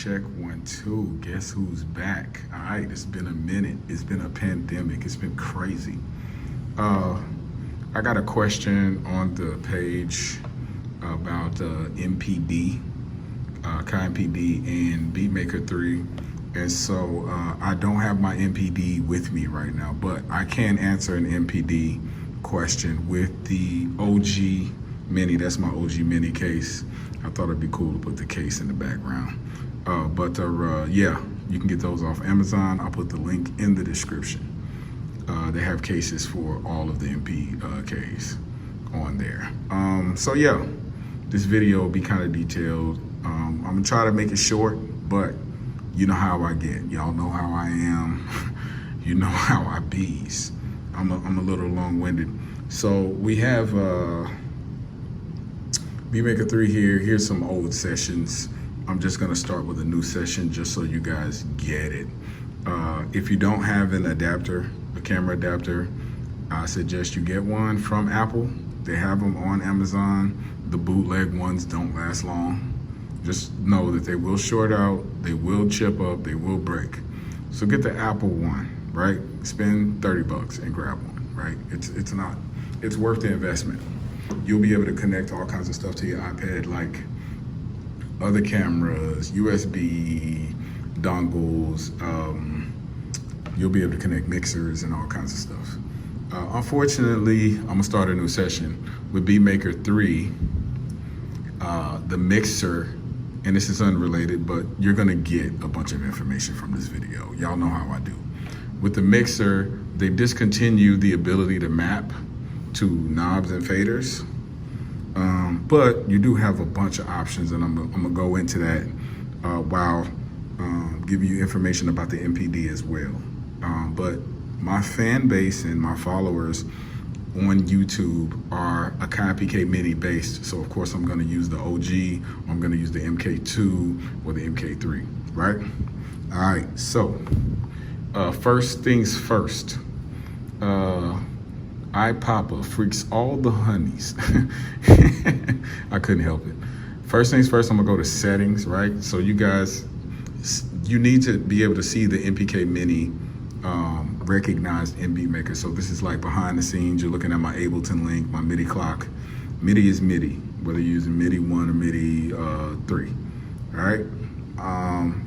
Check 1 2. Guess who's back? All right, it's been a minute. It's been a pandemic. It's been crazy. I got a question on the page about MPD, Akai MPD, and Beatmaker 3. And so I don't have my MPD with me right now, but I can answer an MPD question with the OG Mini. That's my OG Mini case. I thought it'd be cool to put the case in the background. Yeah, you can get those off Amazon. I'll put the link in the description. They have cases for all of the MPKs on there. So yeah, this video will be kind of detailed. I'm gonna try to make it short, but you know how I get. Y'all know how I am. You know how I bees. I'm a little long-winded. So we have Beatmaker 3 here. Here's some old sessions. I'm just gonna start with a new session just so you guys get it. If you don't have an adapter, a camera adapter, I suggest you get one from Apple. They have them on Amazon. The bootleg ones don't last long. Just know that they will short out, they will chip up, they will break. So get the Apple one, right? Spend 30 bucks and grab one, right? It's worth the investment. You'll be able to connect all kinds of stuff to your iPad, like other cameras, USB dongles. You'll be able to connect mixers and all kinds of stuff. Unfortunately, I'm gonna start a new session with Beatmaker 3. The mixer, and this is unrelated, but you're gonna get a bunch of information from this video. Y'all know how I do. With the mixer, they discontinued the ability to map to knobs and faders. But you do have a bunch of options, and I'm gonna go into that while giving you information about the MPD as well. But my fan base and my followers on YouTube are Akai MPK Mini based, so of course I'm gonna use the OG, I'm gonna use the MK2 or the MK3, right? All right, so first things first, iPapa freaks all the honeys. I couldn't help it. First things first, I'm gonna go to settings, right? So you guys, you need to be able to see the MPK Mini recognized in Beatmaker. So this is like behind the scenes. You're looking at my Ableton link, my MIDI clock. MIDI is MIDI, whether you're using MIDI 1 or MIDI 3, all right?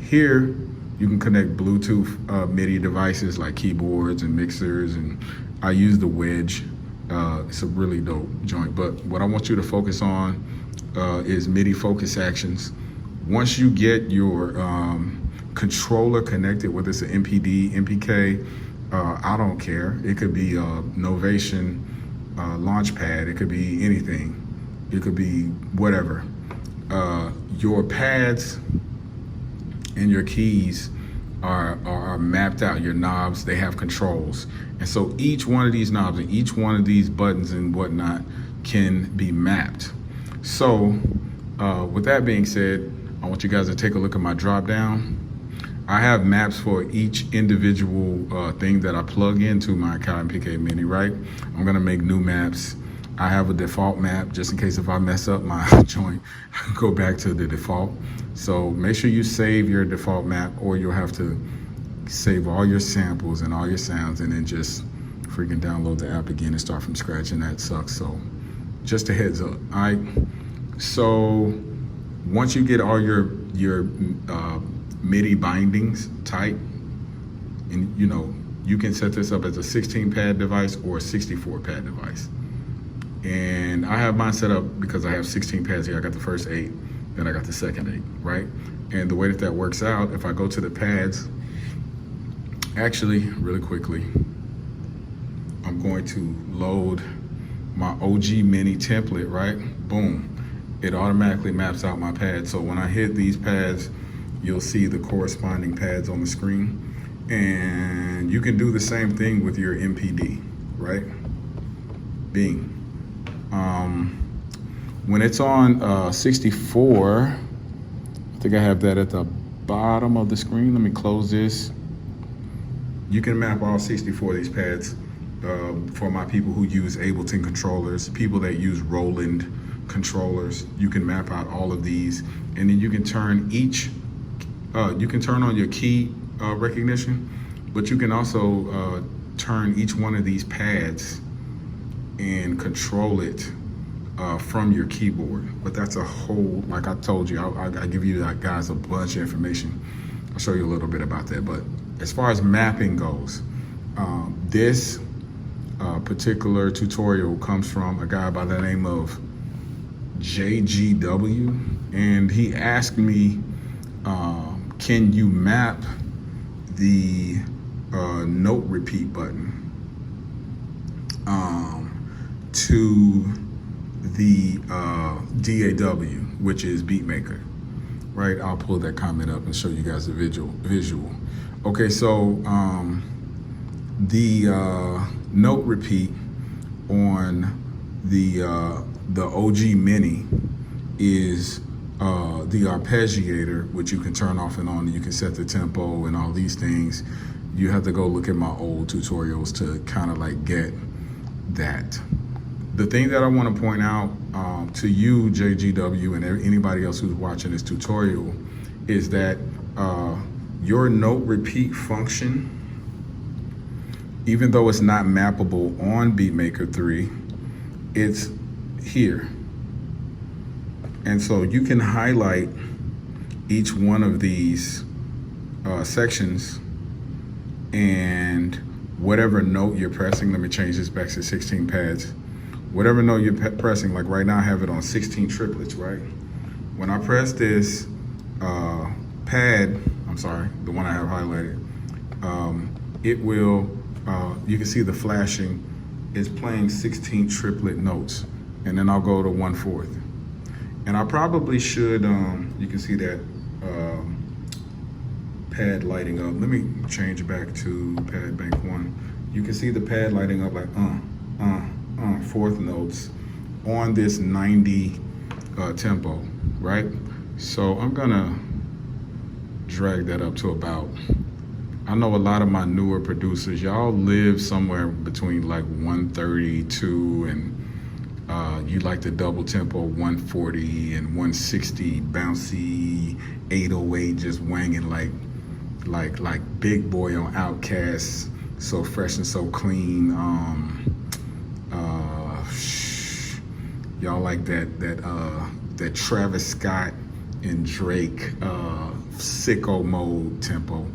Here, you can connect Bluetooth MIDI devices like keyboards and mixers, and I use the Wedge. It's a really dope joint, but what I want you to focus on is MIDI focus actions. Once you get your controller connected, whether it's an MPD, MPK, I don't care. It could be a Novation Launchpad. It could be anything. It could be whatever. Your pads and your keys are mapped out. Your knobs, they have controls. And so each one of these knobs and each one of these buttons and whatnot can be mapped. So with that being said, I want you guys to take a look at my drop down. I have maps for each individual thing that I plug into my Akai MPK Mini, right? I'm gonna make new maps. I have a default map just in case if I mess up my joint, I can go back to the default. So make sure you save your default map, or you'll have to save all your samples and all your sounds and then just freaking download the app again and start from scratch, and that sucks. So just a heads up, all right? So once you get all your MIDI bindings tight, and you know, you can set this up as a 16 pad device or a 64 pad device. And I have mine set up because I have 16 pads here. I got the first 8, then I got the second 8, right? And the way that works out, if I go to the pads, actually, really quickly, I'm going to load my OG Mini template, right? Boom. It automatically maps out my pads. So when I hit these pads, you'll see the corresponding pads on the screen. And you can do the same thing with your MPD, right? Bing. When it's on 64, I think I have that at the bottom of the screen. Let me close this. You can map all 64 of these pads for my people who use Ableton controllers, people that use Roland controllers. You can map out all of these, and then you can turn each you can turn on your key recognition, but you can also turn each one of these pads and control it from your keyboard. But that's a whole, like I told you, I'll give you guys a bunch of information. I'll show you a little bit about that. But as far as mapping goes, this particular tutorial comes from a guy by the name of JGW, and he asked me, can you map the note repeat button to the DAW, which is Beatmaker, right? I'll pull that comment up and show you guys a visual. Okay, so the note repeat on the OG Mini is the arpeggiator, which you can turn off and on. You can set the tempo and all these things. You have to go look at my old tutorials to kind of like get that. The thing that I want to point out to you, JGW, and anybody else who's watching this tutorial is that your note repeat function, even though it's not mappable on Beatmaker 3, it's here. And so you can highlight each one of these sections, and whatever note you're pressing, let me change this back to 16 pads. Whatever note you're pressing, like right now I have it on 16 triplets, right? When I press this pad, I'm sorry, the one I have highlighted, it will, you can see the flashing, it's playing 16 triplet notes, and then I'll go to 1/4. And I probably should, you can see that pad lighting up. Let me change back to pad bank 1. You can see the pad lighting up like fourth notes on this 90 tempo, right? So I'm gonna drag that up to about, I know a lot of my newer producers, y'all live somewhere between like 132 and you like the double tempo 140 and 160 bouncy 808 just wanging like Big Boy on Outkast, so fresh and so clean. Y'all like that Travis Scott and Drake sicko mode tempo.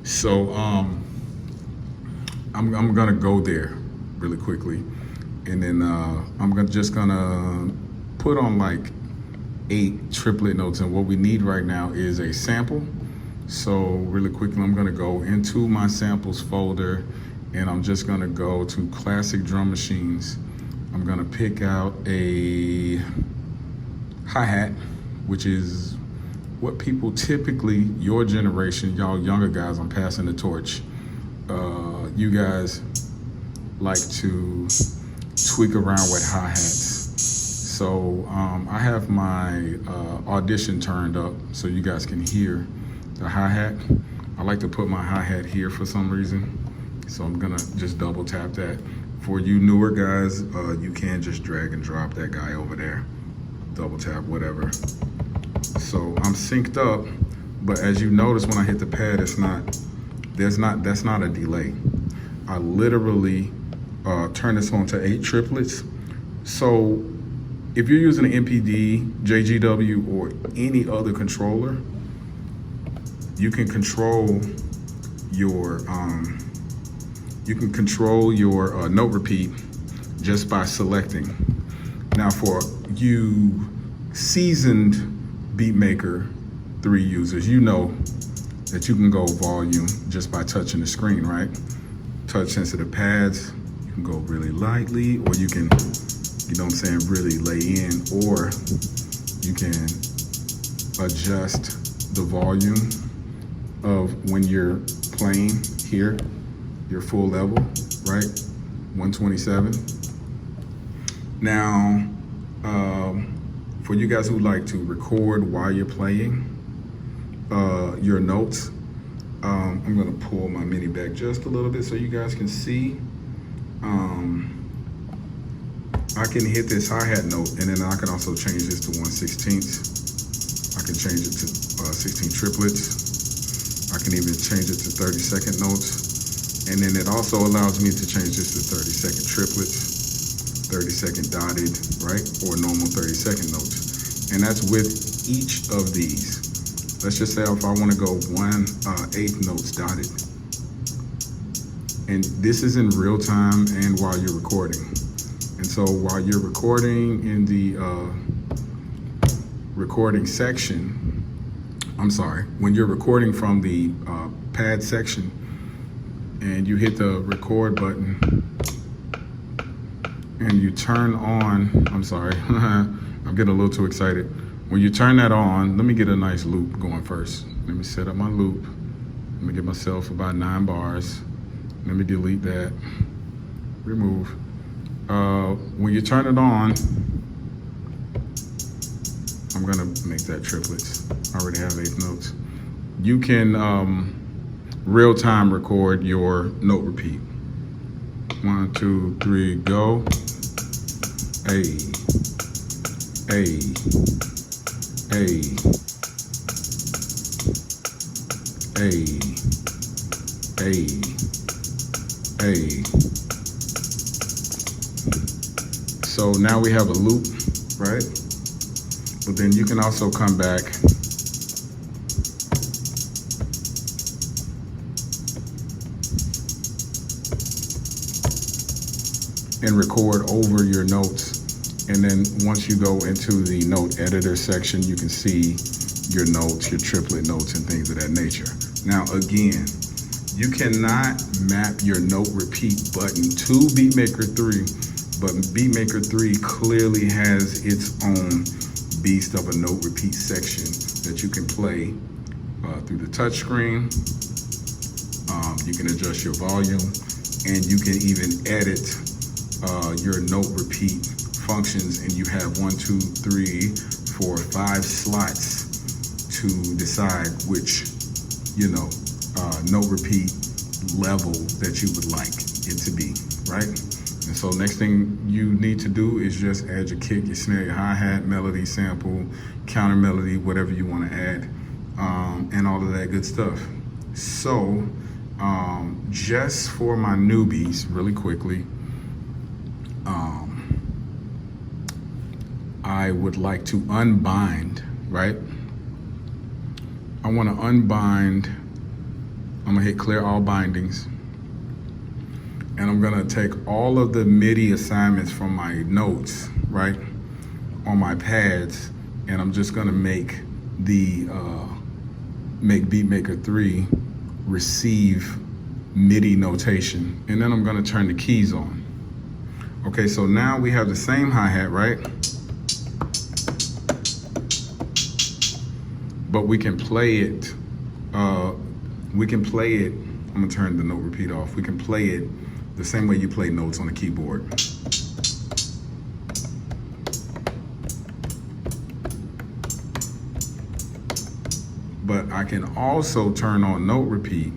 So I'm gonna go there really quickly, and then I'm just gonna put on like 8 triplet notes, and what we need right now is a sample. So really quickly, I'm gonna go into my samples folder, and I'm just gonna go to classic drum machines. I'm gonna pick out a hi-hat, which is what people typically, your generation, y'all younger guys, I'm passing the torch. You guys like to tweak around with hi-hats. So I have my Audition turned up so you guys can hear the hi-hat. I like to put my hi-hat here for some reason. So I'm gonna just double tap that. For you newer guys, you can just drag and drop that guy over there. Double tap, whatever. So I'm synced up, but as you notice when I hit the pad, that's not a delay. I literally turn this on to 8 triplets. So if you're using an MPD, JGW, or any other controller, you can control your note repeat just by selecting. Now for you seasoned Beatmaker 3 users, you know that you can go volume just by touching the screen, right? Touch sensitive pads, you can go really lightly, or you can, you know what I'm saying, really lay in, or you can adjust the volume of when you're playing here, your full level, right? 127. Now, for you guys who like to record while you're playing your notes, I'm gonna pull my MIDI back just a little bit so you guys can see. I can hit this hi-hat note, and then I can also change this to 1/16. I can change it to 16 triplets. I can even change it to 30-second notes. And then it also allows me to change this to 30-second triplets, 30-second dotted, right? Or normal 30-second notes. And that's with each of these. Let's just say if I want to go 1/8 notes dotted. And this is in real time and while you're recording. And so while you're recording in the recording section, when you're recording from the pad section and you hit the record button and you turn on, I'm getting a little too excited. When you turn that on, let me get a nice loop going first. Let me set up my loop. Let me get myself about 9 bars. Let me delete that, remove. When you turn it on, I'm gonna make that triplets. I already have 8 notes. You can real time record your note repeat. 1, 2, 3, go. A, A, A, A, A. So now we have a loop, right? But then you can also come back and record over your notes. And then once you go into the note editor section, you can see your notes, your triplet notes and things of that nature. Now, again, you cannot map your note repeat button to Beatmaker 3, but Beatmaker 3 clearly has its own beast of a note repeat section that you can play through the touch screen. You can adjust your volume, and you can even edit your note repeat functions, and you have 1, 2, 3, 4, 5 slots to decide which, note repeat level that you would like it to be, right? And so next thing you need to do is just add your kick, your snare, your hi-hat, melody, sample, counter melody, whatever you want to add, and all of that good stuff. So just for my newbies, really quickly, I would like to unbind, right? I want to unbind. I'm gonna hit clear all bindings. And I'm gonna take all of the MIDI assignments from my notes, right, on my pads, and I'm just gonna make Beatmaker 3 receive MIDI notation. And then I'm gonna turn the keys on. Okay, so now we have the same hi-hat, right? But we can play it, I'm gonna turn the note repeat off. We can play it the same way you play notes on a keyboard. But I can also turn on note repeat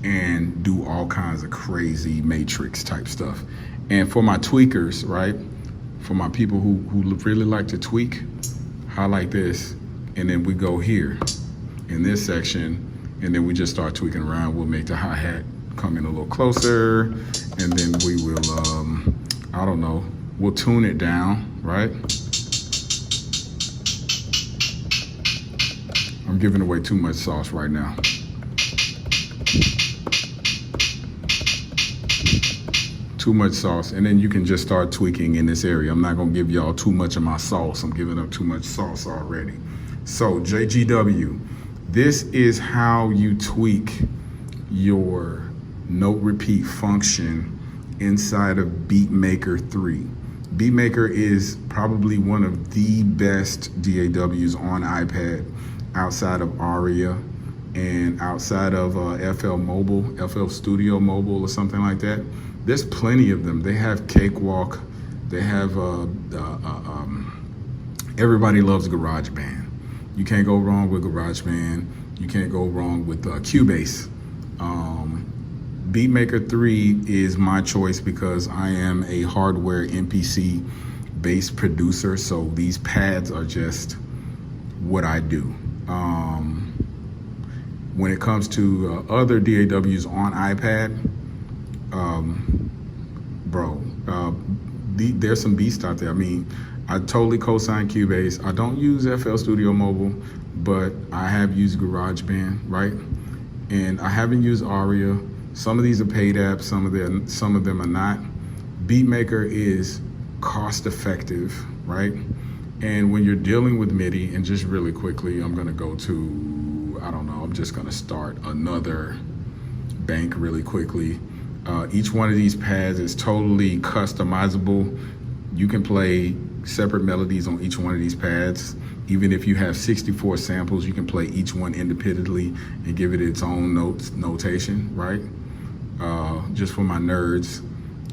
and do all kinds of crazy matrix type stuff. And for my tweakers, right? For my people who really like to tweak, highlight this, and then we go here in this section, and then we just start tweaking around. We'll make the hi-hat come in a little closer, and then we will, we'll tune it down, right? I'm giving away too much sauce right now. Too much sauce, and then you can just start tweaking in this area. I'm not gonna give y'all too much of my sauce. I'm giving up too much sauce already. So JGW, this is how you tweak your note repeat function inside of Beatmaker 3. Beatmaker is probably one of the best DAWs on iPad outside of Aria and outside of FL Studio Mobile or something like that. There's plenty of them. They have Cakewalk. They have, everybody loves GarageBand. You can't go wrong with GarageBand. You can't go wrong with Cubase. Beatmaker 3 is my choice because I am a hardware NPC bass producer, so these pads are just what I do. When it comes to other DAWs on iPad, there's some beasts out there. I mean, I totally co-sign Cubase. I don't use FL Studio Mobile, but I have used GarageBand, right? And I haven't used Aria. Some of these are paid apps, some of them are not. Beatmaker is cost effective, right? And when you're dealing with MIDI, and just really quickly, I'm gonna go to, I don't know, I'm just gonna start another bank really quickly. Each one of these pads is totally customizable. You can play separate melodies on each one of these pads. Even if you have 64 samples, you can play each one independently and give it its own notation, right? Just for my nerds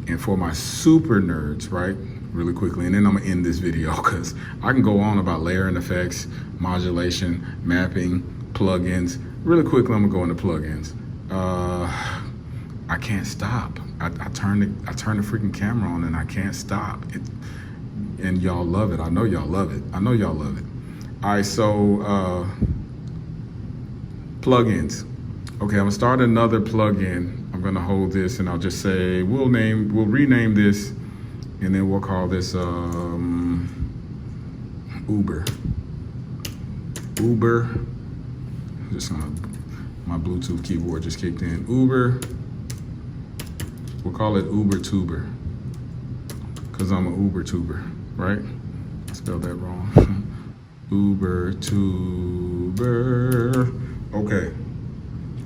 and for my super nerds, right? Really quickly, and then I'm gonna end this video because I can go on about layering effects, modulation, mapping, plugins. Really quickly, I'm gonna go into plugins. I can't stop. I turn the freaking camera on and I can't stop. And y'all love it. I know y'all love it. I know y'all love it. All right, so plugins. Okay, I'm gonna start another plugin. I'm gonna hold this and I'll just say we'll rename this, and then we'll call this Uber. Just gonna, my Bluetooth keyboard just kicked in. Uber. We'll call it Uber Tuber, because I'm an Uber tuber, right? I spelled that wrong. Uber Tuber. Okay,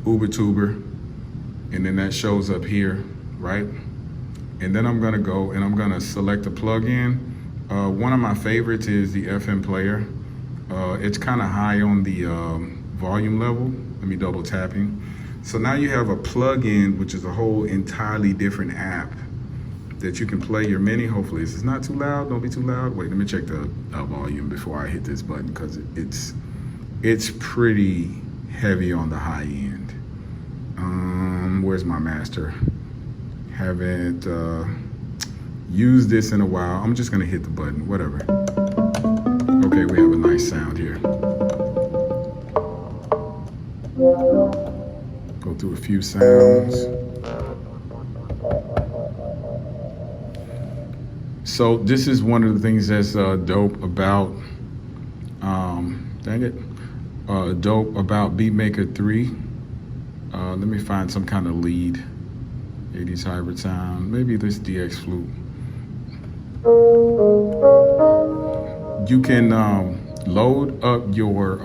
Uber Tuber. And then that shows up here, right? And then I'm gonna go and I'm gonna select a plugin. One of my favorites is the FM player. It's kind of high on the volume level. Let me double tapping. So now you have a plugin, which is a whole entirely different app that you can play your MIDI. Hopefully this is not too loud. Don't be too loud. Wait, let me check the volume before I hit this button, because it's pretty heavy on the high end. Where's my master? Haven't used this in a while. I'm just gonna hit the button, whatever. Okay, we have a nice sound here. Go through a few sounds. So this is one of the things that's dope about, dope about Beatmaker 3. Let me find some kind of lead. 80s hybrid sound, maybe this DX flute. You can load up your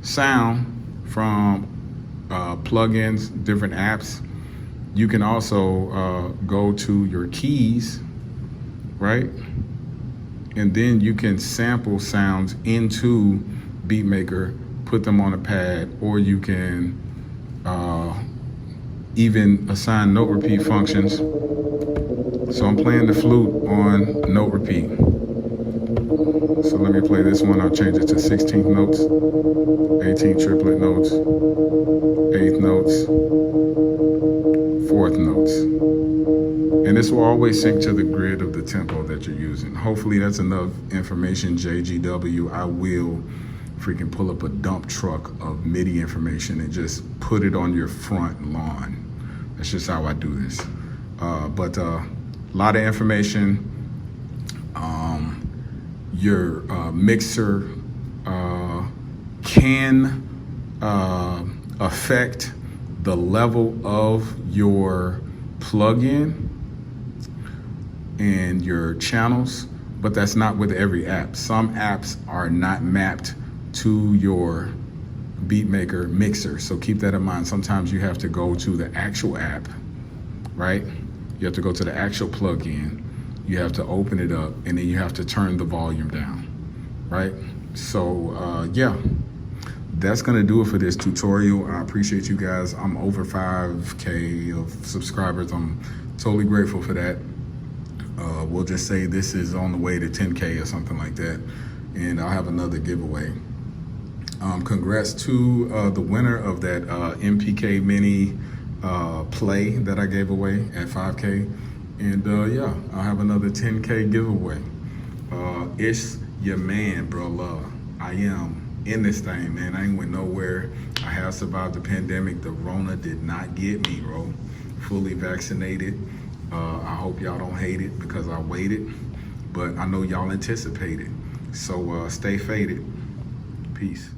sound from plugins, different apps. You can also go to your keys, right? And then you can sample sounds into Beatmaker, put them on a pad, or you can even assign note repeat functions. So I'm playing the flute on note repeat. So let me play this one. I'll change it to 16th notes, 18th triplet notes, 8th notes, 4th notes. And this will always sync to the grid of the tempo that you're using. Hopefully that's enough information, JGW. I will freaking pull up a dump truck of MIDI information and just put it on your front lawn. That's just how I do this. But a lot of information. Your mixer can affect the level of your plugin and your channels, but that's not with every app. Some apps are not mapped to your Beatmaker mixer, so keep that in mind. Sometimes you have to go to the actual app, right? You have to go to the actual plugin. You have to open it up, and then you have to turn the volume down, right? So yeah, that's gonna do it for this tutorial. I appreciate you guys. I'm over 5K of subscribers. I'm totally grateful for that. We'll just say this is on the way to 10K or something like that, and I'll have another giveaway. Congrats to the winner of that MPK mini play that I gave away at 5K. And yeah, I'll have another 10K giveaway. It's your man, bro. I am in this thing, man. I ain't went nowhere. I have survived the pandemic. The Rona did not get me, bro. Fully vaccinated. I hope y'all don't hate it because I waited, but I know y'all anticipate it. So stay faded. Peace.